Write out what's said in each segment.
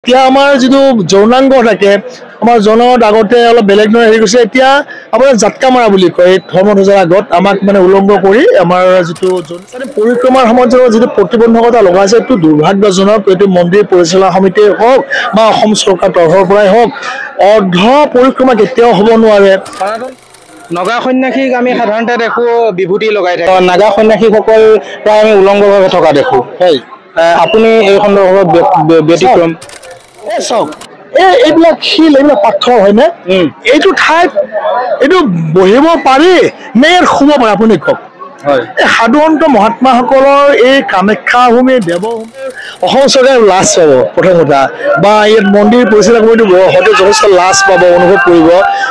এতিয়া আমাৰ যিটো যৌনাংগ থাকে আমাৰ জনত আগতে অলপ বেলেগ ধৰণে হেৰি গৈছে এতিয়া আপোনাৰ জাতকা মাৰা বুলি কয় ধৰ্মধ্বজাৰ আগত আমাক মানে উলংঘ কৰি আমাৰ যিটো পৰিক্ৰমাৰ সময়ত যিটো প্ৰতিবন্ধকতা লগাইছে এইটো দুৰ্ভাগ্যজনক। এইটো মন্দিৰ পৰিচালনা সমিতিয়ে হওক বা অসম চৰকাৰ তৰফৰ পৰাই হওক অৰ্ধ পৰিক্ৰমা কেতিয়াও হ'ব নোৱাৰে। নগা সন্যাসীক আমি সাধাৰণতে দেখো বিভূতি লগাই থাকে, নাগা সন্যাসীসকল প্ৰায় আমি উলংঘভাৱে থকা দেখো। হয়, আপুনি এই সন্দৰ্ভত ব্যতিক্ৰম চাওক এইবিলাক শিল এইবিলাক পাথৰ হয়নে? এইটো ঠাইত এইটো বহিব পাৰি নে ইয়াত শুব পাৰে আপুনি কওক? এই সাধাৰণতে মহাত্মাসকলৰ এই কামাখ্যা ভূমি দেৱভূমি অসম চৰকাৰে লাজ পাব প্ৰথম কথা, বা ইয়াত মন্দিৰ পৰিচালনা কমিটি হয়তো যথেষ্ট লাজ পাব অনুভৱ কৰিব।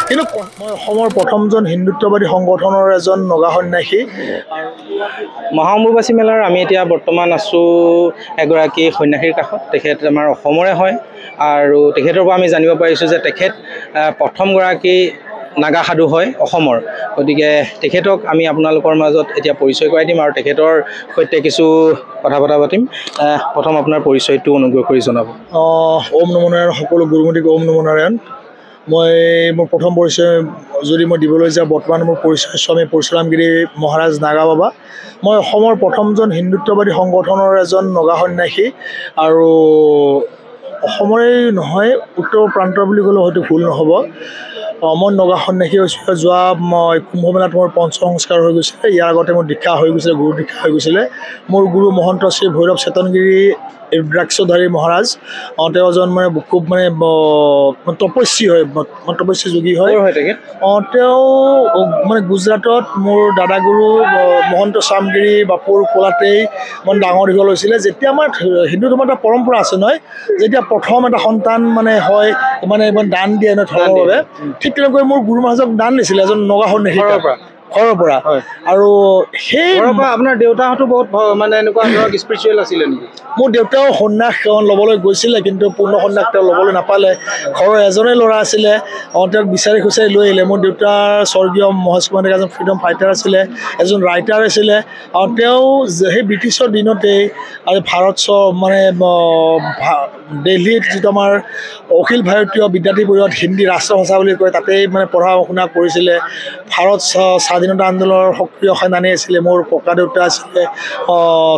কিন্তু মই অসমৰ প্ৰথমজন হিন্দুত্ববাদী সংগঠনৰ এজন নগা সন্যাসী। মহাম্বুবাচী মেলাৰ আমি এতিয়া বৰ্তমান আছোঁ এগৰাকী সন্যাসীৰ কাষত। তেখেত আমাৰ অসমৰে হয় আৰু তেখেতৰ পৰা আমি জানিব পাৰিছোঁ যে তেখেত প্ৰথমগৰাকী নাগা সাধু হয় অসমৰ। গতিকে তেখেতক আমি আপোনালোকৰ মাজত এতিয়া পৰিচয় কৰাই দিম আৰু তেখেতৰ সৈতে কিছু কথা বতৰা পাতিম। প্ৰথম আপোনাৰ পৰিচয়টো অনুগ্ৰহ কৰি জনাব। ওম নমো নাৰায়ণ, সকলো গুৰুমুটিক ওম নমো নাৰায়ণ। মোৰ প্ৰথম পৰিচয় যদি মই দিবলৈ যাওঁ, বৰ্তমান মোৰ পৰিচয় স্বামী পৰশুৰামগিৰি মহাৰাজ নাগা বাবা। মই অসমৰ প্ৰথমজন হিন্দুত্ববাদী সংগঠনৰ এজন নগা সন্যাসী আৰু অসমৰে নহয় উত্তৰ প্ৰান্তৰ বুলি ক'লেও হয়তো ভুল নহ'ব। মই নগা সন্যাসী হৈছোঁ। যোৱা কুম্ভ মেলাত মোৰ পঞ্চ সংস্কাৰ হৈ গৈছিলে। ইয়াৰ আগতে মোৰ দীক্ষা হৈ গৈছিলে, গুৰু দীক্ষা হৈ গৈছিলে। মোৰ গুৰু মহন্ত শ্ৰী ভৈৰৱ চেতনগিৰি ৰুদ্ৰাক্ষধাৰী মহাৰাজ, তেওঁ এজন মানে খুব মানে তপস্বী হয়, তপস্বী যোগী হয়। তেওঁ মানে গুজৰাটত মোৰ দাদাগুৰু মহন্ত চামগিৰি বাপুৰ কোলাতেই মানে ডাঙৰ দীঘল হৈছিলে। যেতিয়া আমাৰ হিন্দু ধৰ্মৰ এটা পৰম্পৰা আছে নহয়, যেতিয়া প্ৰথম এটা সন্তান মানে হয় মানে দান দিয়ে নহয় ধৰ্মৰ বাবে, ঠিক তেনেকৈ মোৰ গুৰু মহাৰাজক দান দিছিলে এজন নগা সন্যাসী ঘৰৰ পৰা। আৰু সেই আপোনাৰ দেউতাহঁতো বহুত মানে এনেকুৱা ধৰক স্পিৰিচুৱেল আছিলে নেকি? মোৰ দেউতাও সন্যাস ল'বলৈ গৈছিলে, কিন্তু পূৰ্ণ সন্যাস তেওঁ ল'বলৈ নাপালে। ঘৰৰ এজনেই ল'ৰা আছিলে, তেওঁক বিচাৰি খুচাৰি লৈ আহিলে। মোৰ দেউতাৰ স্বৰ্গীয় মহেশ কুমাৰ ডেকা এজন ফ্ৰীডম ফাইটাৰ আছিলে, এজন ৰাইটাৰ আছিলে। আৰু তেওঁ সেই ব্ৰিটিছৰ দিনতেই ভাৰত মানে দিল্লীত যিটো আমাৰ অখিল ভাৰতীয় বিদ্যাৰ্থী পৰিষদ, হিন্দী ৰাষ্ট্ৰভাষা বুলি কয়, তাতেই মানে পঢ়া শুনা কৰিছিলে। ভাৰত স্বাধীনতা আন্দোলনৰ সক্ৰিয় সেনানী আছিলে। মোৰ ককা দেউতা আছিলে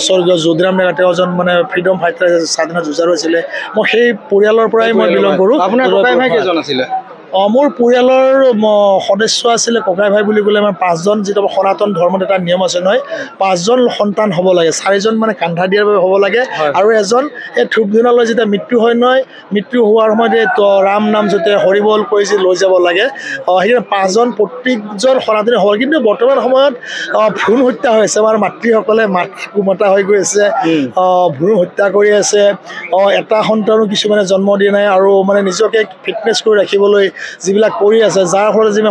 স্বৰ্গীয় যোধৰাম ডেকা, তেওঁ এজন মানে ফ্ৰীডম ফাইটাৰ স্বাধীনতা যুঁজাৰু আছিলে। মই সেই পৰিয়ালৰ পৰাই মই বিলং কৰোঁ। আপোনাৰ ককাই ভাই কেইজন আছিলে? মোৰ পৰিয়ালৰ সদস্য আছিলে ককাই ভাই বুলি ক'লে আমাৰ 5জন। যিটো সনাতন ধৰ্মত এটা নিয়ম আছে নহয়, 5জন সন্তান হ'ব লাগে, 4জন মানে কান্ধা দিয়াৰ বাবে হ'ব লাগে, আৰু এজন এই ধূপ ধূনালৈ যেতিয়া মৃত্যু হয় নহয়, মৃত্যু হোৱাৰ সময়ত ৰাম নাম যেতিয়া হৰিবল কৰি যে লৈ যাব লাগে, সেইকাৰণে 5জন প্ৰত্যেকজন সনাতনী হ'ব। কিন্তু বৰ্তমান সময়ত ভ্ৰূণ হত্যা হৈ আছে। আমাৰ মাতৃসকলে কুমতা হৈ গৈ আছে, ভ্ৰূণ হত্যা কৰি আছে, এটা সন্তানো কিছুমানে জন্ম দিয়া নাই, আৰু মানে নিজকে ফিটনেছ কৰি ৰাখিবলৈ যিবিলাক কৰি আছে, যাৰ ফলত যি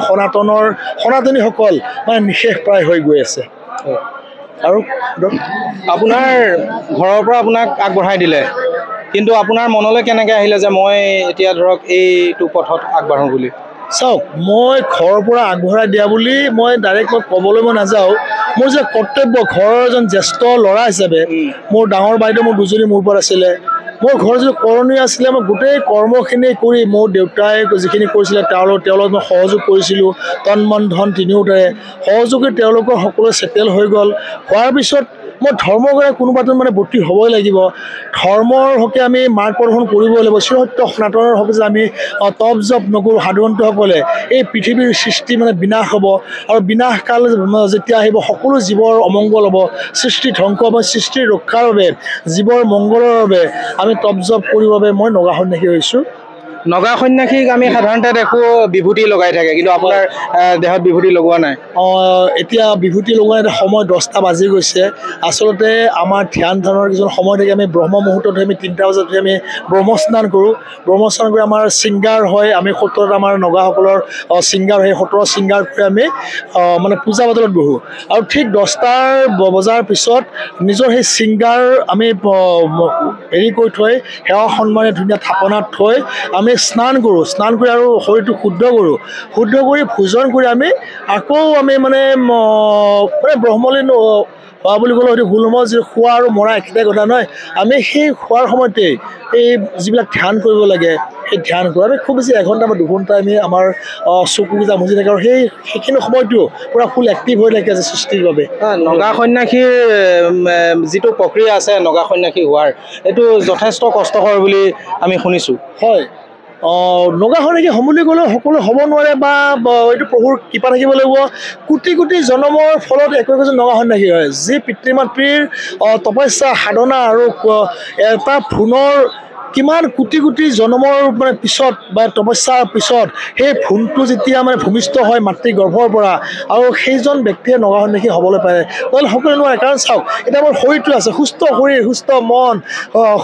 সনাতনীসকল মানে নিশেষ প্ৰায় হৈ গৈ আছে। আৰু আপোনাৰ ঘৰৰ পৰা আপোনাক আগবঢ়াই দিলে, কিন্তু আপোনাৰ মনলৈ কেনেকৈ আহিলে যে মই এতিয়া ধৰক এইটো পথত আগবাঢ়োঁ বুলি? চাওক, মই ঘৰৰ পৰা আগবঢ়াই দিয়া বুলি মই ডাইৰেক্ট ক'বলৈ নাযাওঁ। মোৰ যে কৰ্তব্য ঘৰৰ এজন জ্যেষ্ঠ ল'ৰা হিচাপে, মোৰ ডাঙৰ বাইদেউ মোৰ 2জনী মোৰ ওপৰত আছিলে। মোৰ ঘৰৰ যিটো কৰণীয় আছিলে, মই গোটেই কৰ্মখিনি কৰি মোৰ দেউতাই যিখিনি কৰিছিলে তেওঁলোকক মই সহযোগ কৰিছিলোঁ। তন মন ধন তিনিওটাৰে সহযোগী তেওঁলোকৰ সকলো চেটেল হৈ গ'ল। হোৱাৰ পিছত মই ধৰ্মৰ কাৰণে কোনোবা এজন মানে বৰ্তি হ'বই লাগিব। ধৰ্মৰ হকে আমি মাৰ্গ প্ৰদৰ্শন কৰিবই লাগিব। চিৰসত্য সনাতনৰ হকে যে আমি তপ জপ নকৰোঁ, সাধুসন্তসকলে এই পৃথিৱীৰ সৃষ্টি মানে বিনাশ হ'ব, আৰু বিনাশকাল যেতিয়া আহিব সকলো জীৱৰ অমংগল হ'ব, সৃষ্টি ধ্বংস হ'ব। সৃষ্টিৰ ৰক্ষাৰ বাবে, জীৱৰ মংগলৰ বাবে আমি তপ জপ কৰিবৰ বাবে মই নগা সন্যাসী হৈছোঁ। নগা সন্যাসীক আমি সাধাৰণতে দেখোঁ বিভূতি লগাই থাকে, কিন্তু আপোনাৰ দেহত বিভূতি লগোৱা নাই। এতিয়া বিভূতি লগোৱা সময় 10টা বাজি গৈছে। আচলতে আমাৰ ধ্যান ধাৰণৰ কিছুমান সময় থাকে। আমি ব্ৰহ্ম মুহূৰ্তত আমি 3টা বজাত আমি ব্ৰহ্মস্নান কৰোঁ। ব্ৰহ্মস্নান কৰি আমাৰ শৃংগাৰ হয়, আমি 17টা আমাৰ নগাসকলৰ শৃংগাৰ হয়। 17 শৃংগাৰ কৰি আমি মানে পূজা পাতলত বহোঁ, আৰু ঠিক 10টা বজাৰ পিছত নিজৰ সেই শৃংগাৰ আমি হেৰি কৰি থৈ সেৱা সন্মানে ধুনীয়া থাপনাত থৈ আমি স্নান কৰোঁ। স্নান কৰি আৰু শৰীৰটো শুদ্ধ কৰোঁ। শুদ্ধ কৰি ভোজন কৰি আমি আকৌ আমি মানে ব্ৰহ্মলীন হোৱা বুলি ক'লে হয়তো ভুল হ'ব যে খোৱা আৰু মৰা একেটাই কথা নহয় আমি সেই খোৱাৰ সময়তে এই যিবিলাক ধ্যান কৰিব লাগে সেই ধ্যান কৰোঁ আমি খুব বেছি এঘণ্টা বা দুঘণ্টা আমি আমাৰ চকুকেইটা মুজি থাকে আৰু সেইখিনি সময়টো পূৰা ফুল এক্টিভ হৈ থাকে যে সৃষ্টিৰ বাবে নগা সন্যাসীৰ যিটো প্ৰক্ৰিয়া আছে নগা সন্যাসী হোৱাৰ এইটো যথেষ্ট কষ্টকৰ বুলি আমি শুনিছোঁ হয় নগা সন্যাসী হ'ম বুলি ক'লেও সকলো হ'ব নোৱাৰে বা এইটো প্ৰভুৰ কৃপা থাকিব লাগিব কোটি কোটি জনমৰ ফলত একোজন নগা সন্যাসী হয় যি পিতৃ মাতৃৰ তপস্যা সাধনা আৰু এটা ফোনৰ কিমান কোটি কোটি জন্মৰ মানে পিছত বা তপস্যাৰ পিছত সেই ফোনটো যেতিয়া মানে ভূমিষ্ঠ হয় মাতৃ গৰ্ভৰ পৰা আৰু সেইজন ব্যক্তিয়ে নগা সন্যাসী হ'বলৈ পাৰে নহ'লে সকলোৱে নোৱাৰে কাৰণ চাওক এতিয়া মোৰ শৰীৰটো আছে সুস্থ শৰীৰ সুস্থ মন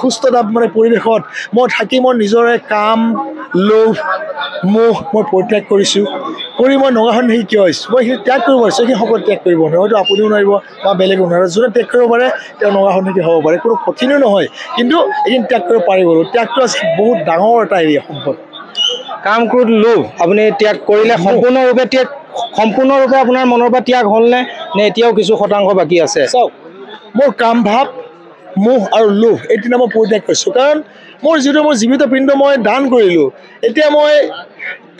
সুস্থ এটা মানে পৰিৱেশত মই থাকি মই নিজৰে কাম লোভ মোহ মই পৰিত্যাগ কৰিছোঁ কৰি মই নগা সন্যাসী কিয় হৈছোঁ মই সেইখিনি ত্যাগ কৰিব পাৰিছোঁ সেইখিনি সকলো ত্যাগ কৰিব নোৱাৰে হয়তো আপুনিও নোৱাৰিব বা বেলেগেও নোৱাৰে যোনে ত্যাগ কৰিব পাৰে তেওঁ নগা সন্যাসী হ'ব পাৰে কোনো কঠিনো নহয় কিন্তু এইখিনি ত্যাগ কৰিব পাৰিব ত্যাগটো আছে বহুত ডাঙৰ এটা এৰিয়া সম্পদ কাম ক্ৰোধ লোভ আপুনি ত্যাগ কৰিলে সম্পূৰ্ণৰূপে আপোনাৰ মনৰ পৰা ত্যাগ হ'লনে নে এতিয়াও কিছু শতাংশ বাকী আছে চাওক মোৰ কাম ভাৱ মোহ আৰু লোভ এই তিনিটা মই পৰিত্যাগ কৰিছোঁ কাৰণ মোৰ যিটো মোৰ জীৱিত পিণ্ড মই দান কৰিলোঁ এতিয়া মই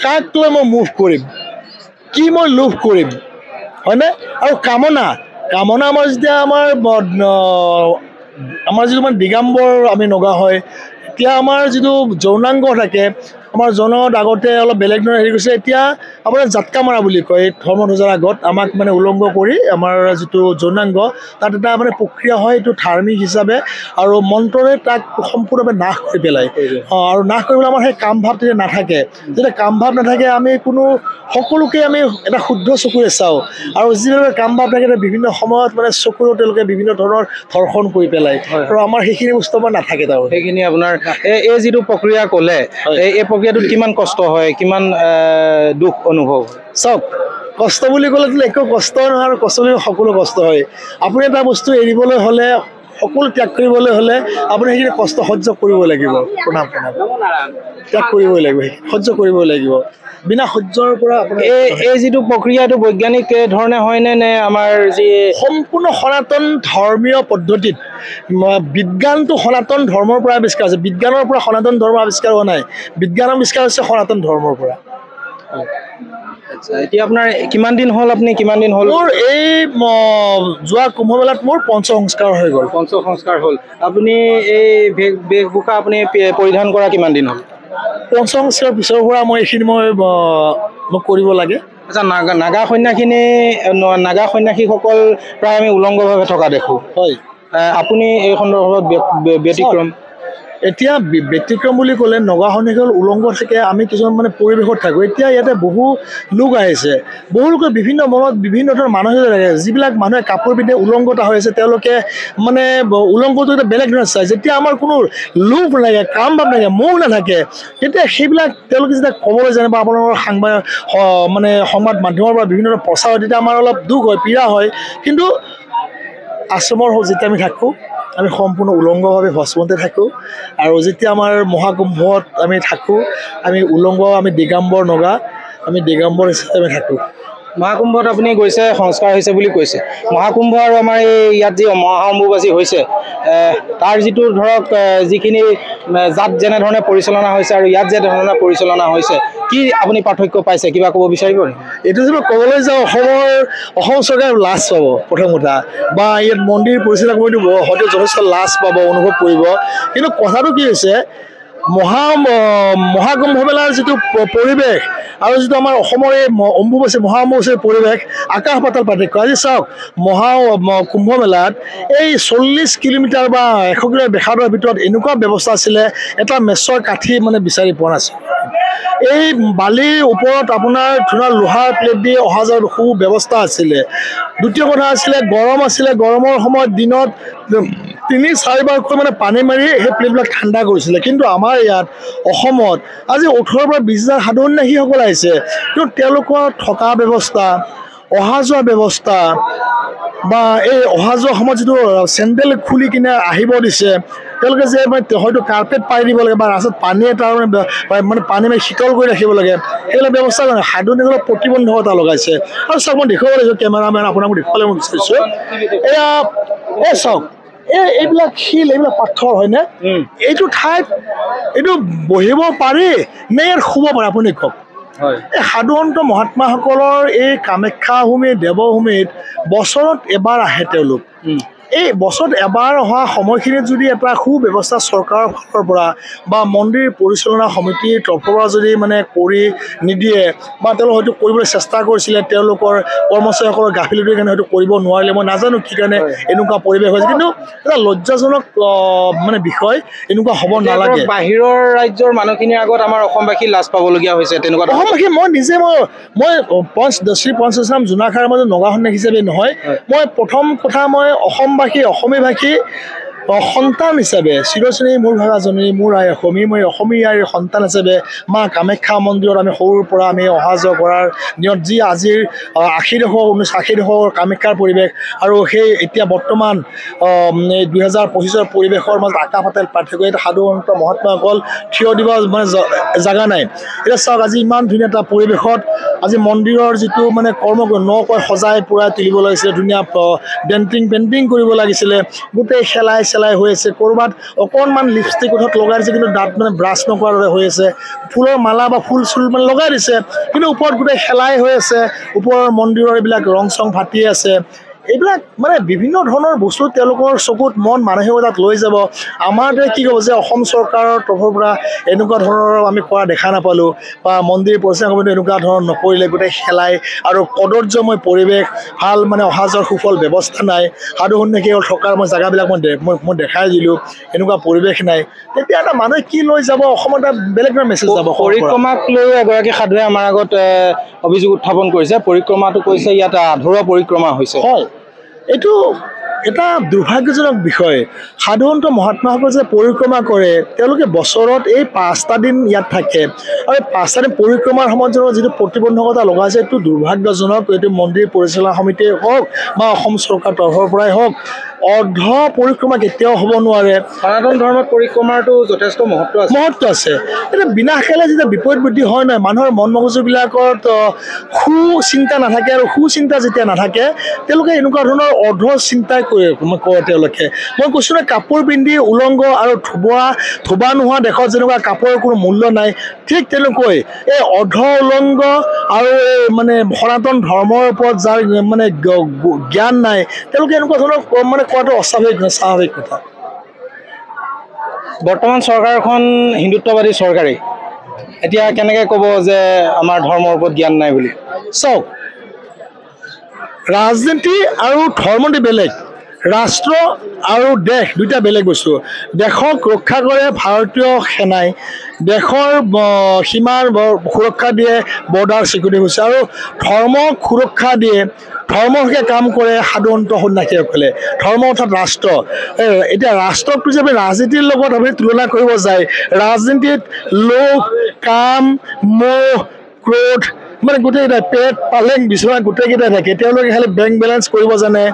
কাক লৈ মই মোহ কৰিম কি মই লোভ কৰিম হয়নে আৰু কামনা আমাৰ যেতিয়া আমাৰ যিটো মানে দিগম্বৰ আমি নগা হয় এতিয়া আমাৰ যিটো যৌনাংগ থাকে আমাৰ জনত আগতে অলপ বেলেগ ধৰণে হেৰি কৰিছে এতিয়া আপোনাৰ জাতকা মাৰা বুলি কয় এই ধৰ্মধ্বজাৰ আগত আমাক মানে উলংঘ কৰি আমাৰ যিটো যৌনাংগ তাত এটা মানে প্ৰক্ৰিয়া হয় এইটো ধাৰ্মিক হিচাপে আৰু মন্ত্ৰৰে তাক সম্পূৰ্ণভাৱে নাশ কৰি পেলাই আৰু নাশ কৰিবলৈ আমাৰ সেই কাম ভাৱ তেতিয়া নাথাকে যেতিয়া কাম ভাৱ নাথাকে আমি কোনো সকলোকে আমি এটা শুদ্ধ চকুৰে চাওঁ আৰু যিভাৱে কাম ভাৱ থাকে বিভিন্ন সময়ত মানে চকুৰো তেওঁলোকে বিভিন্ন ধৰণৰ ধৰ্ষণ কৰি পেলাই আৰু আমাৰ সেইখিনি বস্তু আমাৰ নাথাকে তাৰ সেইখিনি আপোনাৰ এই যিটো প্ৰক্ৰিয়া ক'লে এই প্ৰক্ৰিয়াটোত কিমান কষ্ট হয় কিমান দুখ অনুভৱ হয় চাওক কষ্ট বুলি ক'লেতো একো কষ্ট নহয় আৰু কষ্ট বুলি সকলো কষ্ট হয় আপুনি এটা বস্তু এৰিবলৈ হ'লে সকলো ত্যাগ কৰিবলৈ হ'লে আপুনি সেইখিনি কষ্ট সহ্য কৰিব লাগিব প্ৰণাম ত্যাগ কৰিবই লাগিব সহ্য কৰিবই লাগিব বিনা সহ্যৰ পৰা এই যিটো প্ৰক্ৰিয়া এইটো বৈজ্ঞানিক ধৰণে হয়নে নে আমাৰ যি সম্পূৰ্ণ সনাতন ধৰ্মীয় পদ্ধতিত বিজ্ঞানটো সনাতন ধৰ্মৰ পৰা আৱিষ্কাৰ হৈছে বিজ্ঞানৰ পৰা সনাতন ধৰ্ম আৱিষ্কাৰ হোৱা নাই বিজ্ঞান আৱিষ্কাৰ হৈছে সনাতন ধৰ্মৰ পৰা এতিয়া আপোনাৰ কিমান দিন হ'ল মোৰ এই যোৱা কুম্ভ মেলাত মোৰ পঞ্চসংস্কাৰ হৈ গ'ল হ'ল আপুনি এই বেশভূষা আপুনি পৰিধান কৰা কিমান দিন হ'ল পঞ্চসংস্কাৰৰ পিছৰ পৰা মই এইখিনি মই কৰিব লাগে আচ্ছা নাগা সন্যাসীসকল প্ৰায় আমি উলংঘভাৱে থকা দেখোঁ হয় আপুনি এই সন্দৰ্ভত ব্যতিক্ৰম এতিয়া ব্যতিক্ৰম বুলি ক'লে নগা সন্যাসী উলংঘ থাকে আমি কিছুমান মানে পৰিৱেশত থাকোঁ এতিয়া ইয়াতে বহু লোক আহিছে বহু লোকে বিভিন্ন মনত বিভিন্ন ধৰণৰ মানসিকতা থাকে যিবিলাক মানুহে কাপোৰ পিন্ধি উলংঘতা হৈ আছে তেওঁলোকে মানে উলংঘটো এটা বেলেগ ধৰণে চায় যেতিয়া আমাৰ কোনো লোভ নাথাকে কাম ভাৱ নাথাকে মোহ নাথাকে তেতিয়া সেইবিলাক তেওঁলোকে যেতিয়া ক'বলৈ জানে বা আপোনালোকৰ মানে সংবাদ মাধ্যমৰ পৰা বিভিন্ন ধৰণৰ প্ৰচাৰ হয় তেতিয়া আমাৰ অলপ দুখ হয় পীড়া হয় কিন্তু আশ্ৰমৰ যেতিয়া আমি থাকোঁ আমি সম্পূৰ্ণ উলংঘভাৱে ভস্মতে থাকোঁ আৰু যেতিয়া আমাৰ মহাকুম্ভত আমি থাকোঁ আমি উলংঘ আমি দিগম্বৰ নগা আমি দিগম্বৰ হিচাপে আমি থাকোঁ মহাকুম্ভত আপুনি গৈছে সংস্কাৰ হৈছে বুলি কৈছে মহাকুম্ভ আৰু আমাৰ এই ইয়াত যি মহাঅম্বুবাচী হৈছে তাৰ যিটো ধৰক যিখিনি জাত যেনেধৰণে পৰিচালনা হৈছে আৰু ইয়াত যেনেধৰণে পৰিচালনা হৈছে কি আপুনি পাৰ্থক্য পাইছে কিবা ক'ব বিচাৰিব এইটো যদি মই ক'বলৈ যাওঁ অসম চৰকাৰে লাজ পাব প্ৰথম কথা বা ইয়াত মন্দিৰ পৰিচালনা কমিটি হয়তো যথেষ্ট লাজ পাব অনুভৱ কৰিব কিন্তু কথাটো কি হৈছে মহাকুম্ভ মেলাৰ যিটো পৰিৱেশ আৰু যিটো আমাৰ অসমৰ এই মহাঅম্বুবাচীৰ পৰিৱেশ আকাশ পাতাল পাৰ্থক্য আজি চাওক কুম্ভ মেলাত এই 40 কিলোমিটাৰ বা 100 কিলোমিটাৰ বেসাৰৰ ভিতৰত এনেকুৱা ব্যৱস্থা আছিলে এটা মেচৰ কাঠি মানে বিচাৰি পোৱা নাছিল এই বালিৰ ওপৰত আপোনাৰ ধুনীয়া লোহাৰ প্লেট দি অহা যোৱাৰ সুব্যৱস্থা আছিলে দ্বিতীয় কথা আছিলে গৰম আছিলে গৰমৰ সময়ত দিনত 3-4বাৰকৈ মানে পানী মাৰি সেই প্লেটবিলাক ঠাণ্ডা কৰিছিলে কিন্তু আমাৰ ইয়াত অসমত আজি 18 পৰা 20,000 সাধাৰণ সন্যাসীসকল আহিছে কিন্তু তেওঁলোকৰ থকা ব্যৱস্থা অহা যোৱা ব্যৱস্থা বা এই অহা যোৱা সময়ত যিটো চেণ্ডেল খুলি কিনে আহিব দিছে তেওঁলোকে যে হয়তো কাৰ্পেট পাৰি দিব লাগে বা ৰাস্তাত পানী এটা মানে পানী মানে শীতল কৰি ৰাখিব লাগে, সেইবিলাক ব্যৱস্থা সাধু নিগলত প্ৰতিবন্ধকতা লগাইছে। আৰু চাওক, মই দেখুৱাব লাগিব, কেমেৰামেন আপোনাক দেখুৱাবলৈ মই বিচাৰিছোঁ, এয়া চাওক, এইবিলাক শিল, এইবিলাক পাথৰ হয়নে? এইটো ঠাইত এইটো বহিব পাৰি নে ইয়াত শুব পাৰে আপুনি কওক? এই সাধুসন্ত মহাত্মাসকলৰ এই কামাখ্যা ভূমি, দেৱভূমিত বছৰত এবাৰ আহে তেওঁলোক। এই বছৰত এবাৰ অহা সময়খিনিত যদি এটা সুব্যৱস্থা চৰকাৰৰ ফালৰ পৰা বা মন্দিৰ পৰিচালনা সমিতিৰ তৰফৰ পৰা যদি মানে কৰি নিদিয়ে বা তেওঁলোক হয়তো কৰিবলৈ চেষ্টা কৰিছিলে, তেওঁলোকৰ কৰ্মচাৰীসকলৰ গাফিলতিৰ কাৰণে হয়তো কৰিব নোৱাৰিলে, মই নাজানো কি কাৰণে এনেকুৱা পৰিৱেশ হৈছে, কিন্তু এটা লজ্জাজনক মানে বিষয়, এনেকুৱা হ'ব নালাগে। বাহিৰৰ ৰাজ্যৰ মানুহখিনিৰ আগত আমাৰ অসমবাসী লাজ পাবলগীয়া হৈছে তেনেকুৱা। অসমবাসী মই নিজে মই শ্ৰী পঞ্চৰাম জোনাখাৰ মাজত নগা সন্যাসী হিচাপে নহয়, মই প্ৰথম কথা মই অসমী ভাষী সন্তান হিচাপে চিৰচেনী মোৰ ভাষাজনী, মোৰ আই অসমী, মই অসমীয়াৰ সন্তান হিচাপে মা কামাখ্যা মন্দিৰত আমি সৰুৰ পৰা আমি অহা যোৱা কৰাৰ নিয়ত যি আজিৰ 80 দশক 1980 দশকৰ কামাখ্যাৰ পৰিৱেশ আৰু সেই এতিয়া বৰ্তমান 2025 পৰিৱেশৰ মাজত আকাশ পাতাল পাৰ্থক্য। এটা সাধুসন্ত মহাত্মাসকল থিয় দিব মানে জাগা নাই। এতিয়া চাওক, আজি ইমান ধুনীয়া এটা পৰিৱেশত আজি মন্দিৰৰ যিটো মানে কৰ্ম নকৈ সজাই পুৰাই তুলিব লাগিছিলে, ধুনীয়া পেইণ্টিং কৰিব লাগিছিলে, গোটেই খেলাই হৈ আছে, ক'ৰবাত অকণমান লিপষ্টিক কোঠাত লগাই দিছে কিন্তু দাঁত মানে ব্ৰাছ নকৰাৰ দৰে হৈ আছে, ফুলৰ মালা বা ফুল চুল মানে লগাই দিছে কিন্তু ওপৰত গোটেই খেলাই হৈ আছে, ওপৰৰ মন্দিৰৰ এইবিলাক ৰং চং ফাটি আছে। এইবিলাক মানে বিভিন্ন ধৰণৰ বস্তু তেওঁলোকৰ চকুত মন মানসিকতাত লৈ যাব। আমাৰ কি ক'ব যে অসম চৰকাৰৰ তৰফৰ পৰা এনেকুৱা ধৰণৰ আমি কৰা দেখা নাপালোঁ বা মন্দিৰ পৰিচালনা সমিতি এনেকুৱা ধৰণৰ নকৰিলে, গোটেই খেলাই আৰু কদৰ্যময় পৰিৱেশ, ভাল মানে অহা যোৱাৰ সুফল ব্যৱস্থা নাই, সাধু সন্যাসী থকাৰ মই জেগাবিলাক মই দেখাই দিলোঁ, এনেকুৱা পৰিৱেশ নাই, তেতিয়া এটা মানুহে কি লৈ যাব? অসমত এটা বেলেগ ধৰণৰ মেছেজ যাব। পৰিক্ৰমাক লৈ এগৰাকী সাধুৱে আমাৰ আগত অভিযোগ উত্থাপন কৰিছে, পৰিক্ৰমাটো কৈছে ইয়াত আধৰুৱা পৰিক্ৰমা হৈছে। হয়, এইটো এটা দুৰ্ভাগ্যজনক বিষয়। সাধুসন্ত মহাত্মাসকলে যে পৰিক্ৰমা কৰে, তেওঁলোকে বছৰত এই 5টা দিন ইয়াত থাকে আৰু এই 5টা দিন পৰিক্ৰমাৰ সময়ত যিটো প্ৰতিবন্ধকতা লগাইছে, এইটো দুৰ্ভাগ্যজনক। এইটো মন্দিৰ পৰিচালনা সমিতিয়ে হওক বা অসম চৰকাৰৰ তৰফৰ পৰাই হওক, অৰ্ধ পৰিক্ৰমা কেতিয়াও হ'ব নোৱাৰে। সনাতন ধৰ্মত পৰিক্ৰমাৰটো যথেষ্ট মহত্ব আছে। এতিয়া বিনাশকালে যেতিয়া বিপৰীত বুদ্ধি হয় নহয়, মানুহৰ মন মগজুবিলাকত সুচিন্তা নাথাকে আৰু সুচিন্তা যেতিয়া নাথাকে, তেওঁলোকে এনেকুৱা ধৰণৰ অৰ্ধ চিন্তাই কৰে তেওঁলোকে। মই কৈছোঁ নহয়, কাপোৰ পিন্ধি উলংগ আৰু থোবা নোহোৱা দেশত যেনেকুৱা কাপোৰৰ কোনো মূল্য নাই, ঠিক তেনেকৈ এই অৰ্ধ উলংগ আৰু এই মানে সনাতন ধৰ্মৰ ওপৰত যাৰ মানে জ্ঞান নাই, তেওঁলোকে এনেকুৱা ধৰণৰ মানে কোৱাটো স্বাভাৱিক কথা। বৰ্তমান চৰকাৰখন হিন্দুত্ববাদী চৰকাৰে, এতিয়া কেনেকৈ ক'ব যে আমাৰ ধৰ্মৰ ওপৰত জ্ঞান নাই বুলি? চাওক, ৰাজনীতি আৰু ধৰ্মটো বেলেগ, ৰাষ্ট্ৰ আৰু দেশ দুইটা বেলেগ বস্তু। দেশক ৰক্ষা কৰে ভাৰতীয় সেনাই, দেশৰ সীমাৰ সুৰক্ষা দিয়ে, বৰ্ডাৰ চিকিউৰিটি হৈছে, আৰু ধৰ্মক সুৰক্ষা দিয়ে, ধৰ্মকে কাম কৰে সাধুসন্ত সন্যাসীসকলে। ধৰ্ম অৰ্থাৎ ৰাষ্ট্ৰ। এতিয়া ৰাষ্ট্ৰটো যে ৰাজনীতিৰ লগত আপুনি তুলনা কৰিব যায়, ৰাজনীতিত লোভ, কাম, মোহ, ক্ৰোধ মানে গোটেইকেইটা, পেট পালেং বিচনা গোটেইকেইটাই থাকে। তেওঁলোকে খালি বেংক বেলেঞ্চ কৰিব জানে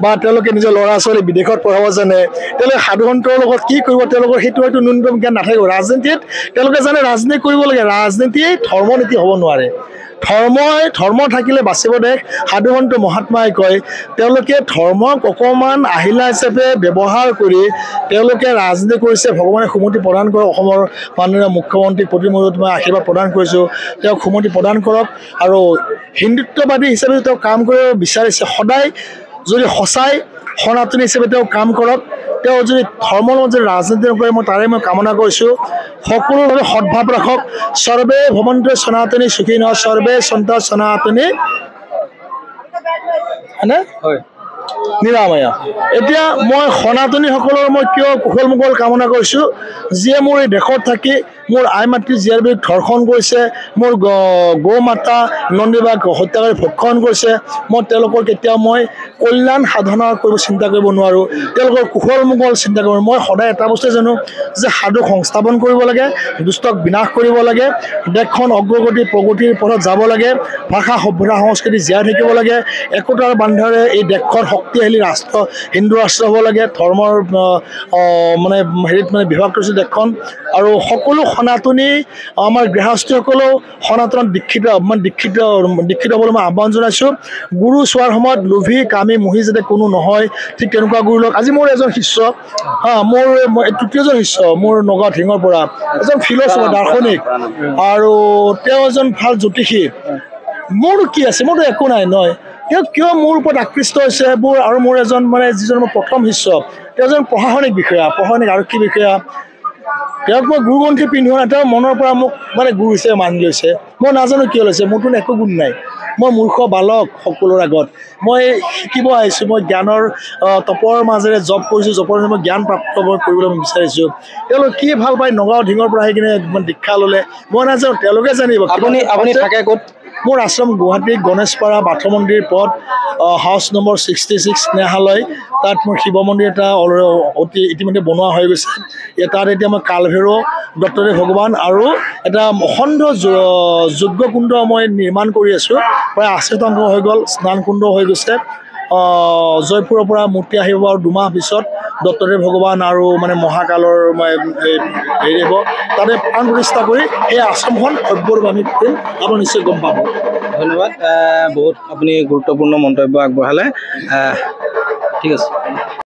বা তেওঁলোকে নিজৰ ল'ৰা ছোৱালী বিদেশত পঢ়াব জানে। তেওঁলোকে সাধুসন্তৰ লগত কি কৰিব, তেওঁলোকৰ সেইটো হয়তো ন্যূনতম জ্ঞান নাথাকিব। ৰাজনীতিত তেওঁলোকে জানে ৰাজনীতি কৰিব লাগে, ৰাজনীতি ধৰ্ম নীতি হ'ব নোৱাৰে। ধৰ্ম থাকিলে বাচিব দেশ। সাধুসন্ত মহাত্মাই কয়, তেওঁলোকে ধৰ্মক অকণমান আহিলা হিচাপে ব্যৱহাৰ কৰি তেওঁলোকে ৰাজনীতি কৰিছে। ভগৱানে সুমতি প্ৰদান কৰক, অসমৰ মাননীয় মুখ্যমন্ত্ৰীক প্ৰতিমূৰ্তিত মই আশীৰ্বাদ প্ৰদান কৰিছোঁ, তেওঁক সুমতি প্ৰদান কৰক। আৰু হিন্দুত্ববাদী হিচাপে তেওঁ কাম কৰিব বিচাৰিছে, সদায় যদি সঁচাই সনাতনী হিচাপে তেওঁ কাম কৰক। তেওঁ যদি ধৰ্মৰ লগত যদি ৰাজনীতি নকৰে, মই কামনা কৰিছোঁ। সকলোভাৱে সদ্ভাৱ ৰাখক। সৰ্বে ভৱন্তু সনাতনী সুখী ন, সৰ্বে সন্ত সনাতনী হয়নে নিৰাময়া। এতিয়া মই সনাতনীসকলৰ মই কিয় কুশল মুকল কামনা কৰিছোঁ, যিয়ে মোৰ এই দেশত থাকি মোৰ আই মাতৃ জীয়াৰ বিৰুদ্ধে ধৰ্ষণ কৰিছে, মোৰ গৌ মাতা নন্দীবাক হত্যা কৰি ভক্ষণ কৰিছে। মই তেওঁলোকৰ কেতিয়াও মই কল্যাণ সাধনা কৰিব চিন্তা কৰিব নোৱাৰোঁ, তেওঁলোকৰ কুশল মংগল চিন্তা কৰিব। মই সদায় এটা বস্তুৱে জানো যে সাধুক সংস্থাপন কৰিব লাগে, দুষ্টক বিনাশ কৰিব লাগে, দেশখন অগ্ৰগতি প্ৰগতিৰ পথত যাব লাগে, ভাষা সভ্যতা সংস্কৃতি জীয়াই থাকিব লাগে, একতাৰ বান্ধেৰে এই দেশখন শক্তিশালী ৰাষ্ট্ৰ হিন্দু ৰাষ্ট্ৰ হ'ব লাগে, ধৰ্মৰ মানে হেৰিত মানে বিভক্ত হৈছে দেশখন। আৰু সকলো সনাতনী আমাৰ গৃহস্থীসকলেও সনাতনত দীক্ষিত হ'বলৈ মই আহ্বান জনাইছোঁ। গুৰু চোৱাৰ সময়ত লোভী কামী মোহী যাতে কোনো নহয়, ঠিক তেনেকুৱা গুৰু লগ। আজি মোৰ এজন শিষ্য, মোৰ তৃতীয়জন শিষ্য, মোৰ নগাঁও ঢিঙৰ পৰা এজন ফিলচফাৰ দাৰ্শনিক, আৰু তেওঁ এজন ভাল জ্যোতিষী। মোৰতো কি আছে, মোৰতো একো নাই নহয়। তেওঁ কিয় মোৰ ওপৰত আকৃষ্ট হৈছে আৰু মোৰ এজন মানে যিজন মোৰ প্ৰথম শিষ্য, তেওঁ এজন প্ৰশাসনিক বিষয়া, প্ৰশাসনিক আৰক্ষী বিষয়া। তেওঁক মই গুৰুগ্ৰন্থি পিন্ধোৱা নাই, তেওঁ মনৰ পৰা মোক মানে গুৰু হিচাপে মানি লৈছে। মই নাজানো কিয় লৈছে, মোৰতো একো গুণ নাই, মই মূৰ্খ বালক সকলোৰে আগত। মই শিকিব আহিছোঁ, মই জ্ঞানৰ তপৰ মাজেৰে জপ কৰিছোঁ, জপৰ মই জ্ঞান প্ৰাপ্ত কৰিবলৈ মই বিচাৰিছোঁ। তেওঁলোক কি ভাল পায় নগাঁও ঢিঙৰ পৰা আহি কিনে দীক্ষা ল'লে, মই নাজানো, তেওঁলোকে জানিব। আপুনি থাকে ক'ত? মোৰ আশ্ৰম গুৱাহাটী গণেশপাৰা বাথ মন্দিৰ পথ, হাউচ নম্বৰ 66 স্নেহালয়। তাত মোৰ শিৱ মন্দিৰ এটা ইতিমধ্যে বনোৱা হৈ গৈছে। তাত এতিয়া মই কালভৈৰৱ, দত্তদেৱ ভগৱান আৰু এটা অখণ্ড যজ্ঞকুণ্ড মই নিৰ্মাণ কৰি আছোঁ। প্ৰায় 80% হৈ গ'ল, স্নান কুণ্ড হৈ গৈছে। জয়পুৰৰ পৰা মূৰ্তি আহিব আৰু 2 মাহ পিছত দত্তদেৱ ভগৱান আৰু মানে মহাকালৰ হেৰি হ'ব, তাতে প্ৰাণ প্ৰতিষ্ঠা কৰি সেই আশ্ৰমখন সভ্যৰূপে আমি কৰিম, আপুনি নিশ্চয় গম পাব। ধন্যবাদ, বহুত আপুনি গুৰুত্বপূৰ্ণ মন্তব্য আগবঢ়ালে। ঠিক আছে।